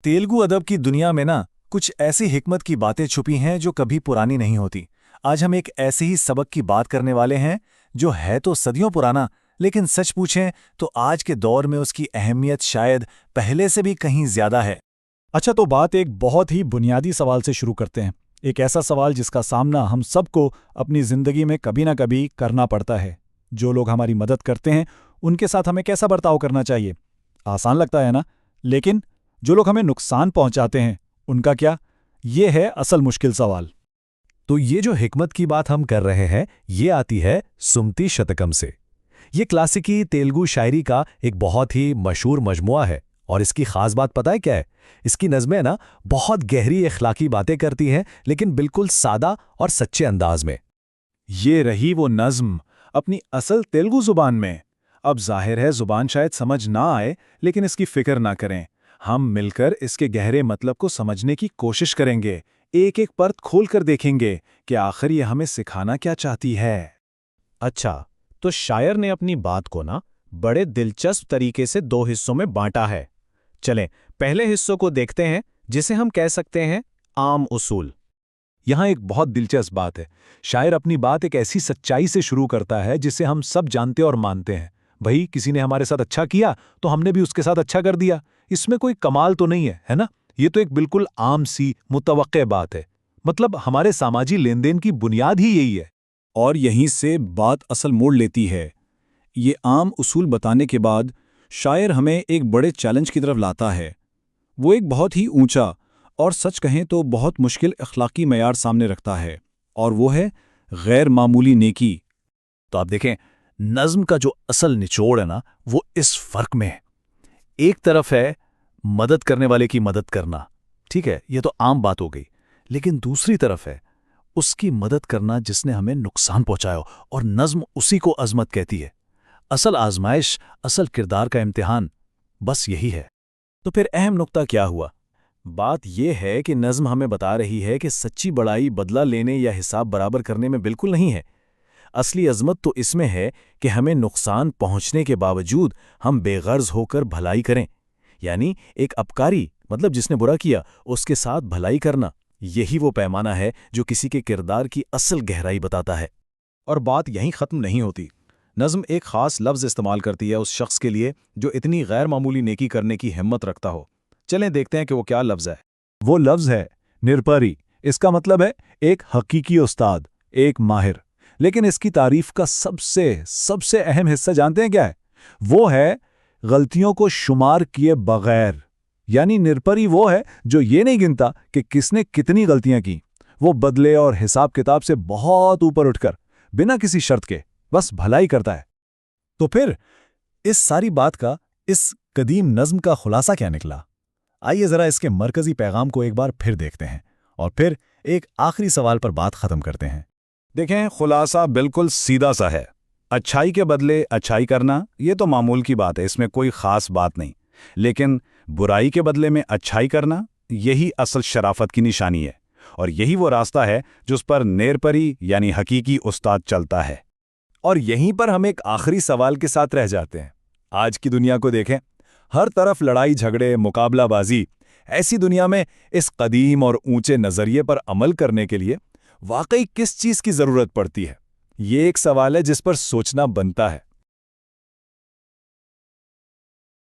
तेलुगु अदब की दुनिया में ना कुछ ऐसी हिकमत की बातें छुपी हैं जो कभी पुरानी नहीं होती। आज हम एक ऐसे ही सबक की बात करने वाले हैं जो है तो सदियों पुराना, लेकिन सच पूछें तो आज के दौर में उसकी अहमियत शायद पहले से भी कहीं ज्यादा है। अच्छा, तो बात एक बहुत ही बुनियादी सवाल से शुरू करते हैं। एक ऐसा सवाल जिसका सामना हम सबको अपनी ज़िंदगी में कभी ना कभी करना पड़ता है। जो लोग हमारी मदद करते हैं उनके साथ हमें कैसा बर्ताव करना चाहिए? आसान लगता है ना? लेकिन जो लोग हमें नुकसान पहुंचाते हैं उनका क्या? ये है असल मुश्किल सवाल। तो ये जो हिकमत की बात हम कर रहे हैं ये आती है सुमति शतकम से। ये क्लासिकी तेलुगु शायरी का एक बहुत ही मशहूर मजमुआ है और इसकी खास बात पता है क्या है? इसकी नज़में ना बहुत गहरी अखलाकी बातें करती हैं, लेकिन बिल्कुल सादा और सच्चे अंदाज में। ये रही वो नज़्म अपनी असल तेलुगु ज़ुबान में। अब जाहिर है ज़ुबान शायद समझ ना आए, लेकिन इसकी फ़िक्र ना करें। हम मिलकर इसके गहरे मतलब को समझने की कोशिश करेंगे। एक एक परत खोलकर देखेंगे कि आखिर ये हमें सिखाना क्या चाहती है। अच्छा, तो शायर ने अपनी बात को ना बड़े दिलचस्प तरीके से दो हिस्सों में बांटा है। चलें, पहले हिस्सों को देखते हैं, जिसे हम कह सकते हैं आम उसूल। यहाँ एक बहुत दिलचस्प बात है। शायर अपनी बात एक ऐसी सच्चाई से शुरू करता है जिसे हम सब जानते और मानते हैं। भाई, किसी ने हमारे साथ अच्छा किया तो हमने भी उसके साथ अच्छा कर दिया। इसमें कोई कमाल तो नहीं है ना? ये तो एक बिल्कुल आम सी मुतवक्के बात है। मतलब हमारे सामाजिक लेन देन की बुनियाद ही यही है। और यहीं से बात असल मोड़ लेती है। ये आम उसूल बताने के बाद शायर हमें एक बड़े चैलेंज की तरफ लाता है। वो एक बहुत ही ऊंचा और सच कहें तो बहुत मुश्किल अखलाकी मयार सामने रखता है, और वो है गैर मामूली नेकी। तो आप देखें, नज़्म का जो असल निचोड़ है ना, वो इस फर्क में है। एक तरफ है मदद करने वाले की मदद करना, ठीक है, ये तो आम बात हो गई। लेकिन दूसरी तरफ है उसकी मदद करना जिसने हमें नुकसान पहुंचाया हो, और नज़्म उसी को अजमत कहती है। असल आजमाइश, असल किरदार का इम्तिहान बस यही है। तो फिर अहम नुक्ता क्या हुआ? बात यह है कि नज़्म हमें बता रही है कि सच्ची बड़ाई बदला लेने या हिसाब बराबर करने में बिल्कुल नहीं है। असली अजमत तो इसमें है कि हमें नुकसान पहुंचने के बावजूद हम बेगर्ज होकर भलाई करें। यानी एक अपकारी, मतलब जिसने बुरा किया, उसके साथ भलाई करना। यही वो पैमाना है जो किसी के किरदार की असल गहराई बताता है। और बात यहीं ख़त्म नहीं होती। नज़्म एक ख़ास लफ्ज़ इस्तेमाल करती है उस शख्स के लिए जो इतनी गैर मामूली नेकी करने की हिम्मत रखता हो। चलें देखते हैं कि वो क्या लफ्ज़ है। वो लफ्ज़ है निरपरी। इसका मतलब है एक हकीकी उस्ताद, एक माहिर। लेकिन इसकी तारीफ का सबसे अहम हिस्सा जानते हैं क्या है? वो है गलतियों को शुमार किए बगैर। यानी निरपरी वो है जो ये नहीं गिनता कि किसने कितनी गलतियां की। वो बदले और हिसाब किताब से बहुत ऊपर उठकर बिना किसी शर्त के बस भलाई करता है। तो फिर इस सारी बात का, इस कदीम नज़्म का खुलासा क्या निकला? आइए ज़रा इसके मरकज़ी पैगाम को एक बार फिर देखते हैं और फिर एक आखिरी सवाल पर बात ख़त्म करते हैं। देखें, खुलासा बिल्कुल सीधा सा है। अच्छाई के बदले अच्छाई करना, ये तो मामूल की बात है, इसमें कोई ख़ास बात नहीं। लेकिन बुराई के बदले में अच्छाई करना, यही असल शराफत की निशानी है। और यही वो रास्ता है जिस पर नेरपरी यानी हकीकी उस्ताद चलता है। और यहीं पर हम एक आखिरी सवाल के साथ रह जाते हैं। आज की दुनिया को देखें, हर तरफ लड़ाई झगड़े, मुकाबलाबाजी। ऐसी दुनिया में इस कदीम और ऊंचे नज़रिए पर अमल करने के लिए वाकई किस चीज़ की ज़रूरत पड़ती है? ये एक सवाल है जिस पर सोचना बनता है।